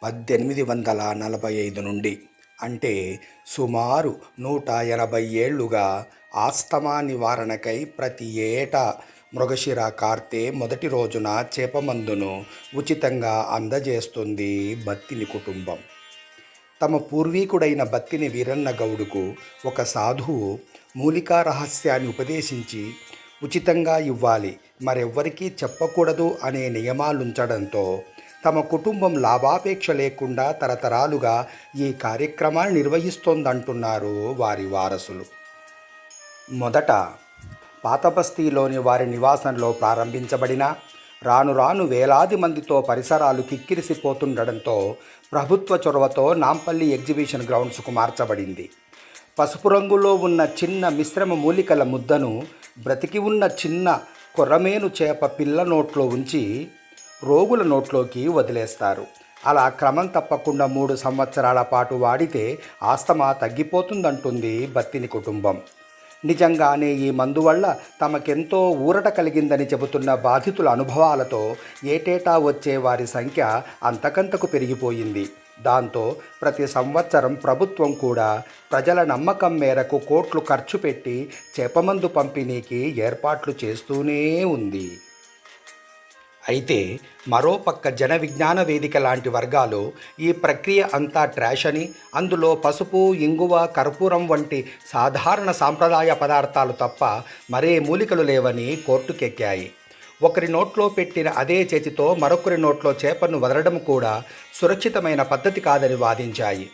1845 నుండి, అంటే సుమారు 180 ఏళ్లుగా ఆస్తమా నివారణకై ప్రతి ఏటా మృగశిర కార్తె మొదటి రోజున చేపమందును ఉచితంగా అందజేస్తుంది బత్తిని కుటుంబం. తమ పూర్వీకుడైన బత్తిని వీరన్న గౌడుకు ఒక సాధువు మూలికా రహస్యాన్ని ఉపదేశించి ఉచితంగా ఇవ్వాలి, మరెవ్వరికీ చెప్పకూడదు అనే నియమాలుంచడంతో తమ కుటుంబం లాభాపేక్ష లేకుండా తరతరాలుగా ఈ కార్యక్రమాన్ని నిర్వహిస్తోందంటున్నారు వారి వారసులు. మొదట పాతబస్తీలోని వారి నివాసంలో ప్రారంభించబడిన రాను రాను వేలాది మందితో పరిసరాలు కిక్కిరిసిపోతుండడంతో ప్రభుత్వ చొరవతో నాంపల్లి ఎగ్జిబిషన్ గ్రౌండ్స్కు మార్చబడింది. పసుపు రంగులో ఉన్న చిన్న మిశ్రమ మూలికల ముద్దను బ్రతికి ఉన్న చిన్న కొర్రమేను చేప పిల్ల నోట్లో ఉంచి రోగుల నోట్లోకి వదిలేస్తారు. అలా క్రమం తప్పకుండా 3 సంవత్సరాల పాటు వాడితే ఆస్తమా తగ్గిపోతుందంటుంది బత్తిని కుటుంబం. నిజంగానే ఈ మందు వల్ల తమకెంతో ఊరట కలిగిందని చెబుతున్న బాధితుల అనుభవాలతో ఏటేటా వచ్చే వారి సంఖ్య అంతకంతకు పెరిగిపోయింది. దాంతో ప్రతి సంవత్సరం ప్రభుత్వం కూడా ప్రజల నమ్మకం మేరకు కోట్లు ఖర్చు పెట్టి చేపమందు పంపిణీకి ఏర్పాట్లు చేస్తూనే ఉంది. అయితే మరోపక్క జన విజ్ఞాన వేదిక లాంటి వర్గాలు ఈ ప్రక్రియ అంతా ట్రాష్ అని, అందులో పసుపు, ఇంగువ, కర్పూరం వంటి సాధారణ సాంప్రదాయ పదార్థాలు తప్ప మరే మూలికలు లేవని కోర్టుకెక్కాయి. ఒకరి నోట్లో పెట్టిన అదే చేతితో మరొకరి నోట్లో చేపను వదలడం కూడా సురక్షితమైన పద్ధతి కాదని వాదించాయి.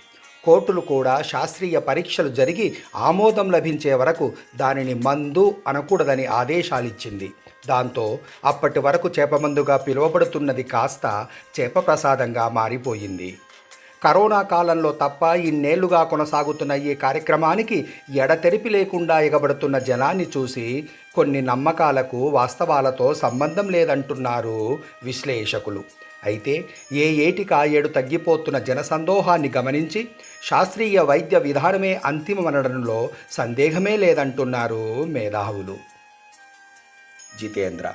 కోర్టులు కూడా శాస్త్రీయ పరీక్షలు జరిగి ఆమోదం లభించే వరకు దానిని మందు అనకూడదని ఆదేశాలిచ్చింది. దాంతో అప్పటి వరకు చేపమందుగా పిలువబడుతున్నది కాస్త చేప ప్రసాదంగా మారిపోయింది. కరోనా కాలంలో తప్ప ఇన్నేళ్లుగా కొనసాగుతున్న ఈ కార్యక్రమానికి ఎడతెరిపి లేకుండా ఎగబడుతున్న జనాన్ని చూసి కొన్ని నమ్మకాలకు వాస్తవాలతో సంబంధం లేదంటున్నారు విశ్లేషకులు. అయితే ఏ ఏటికా ఏడు తగ్గిపోతున్న జనసందోహాన్ని గమనించి శాస్త్రీయ వైద్య విధానమే అంతిమమనడంలో సందేహమే లేదంటున్నారు మేధావులు. జితేంద్ర.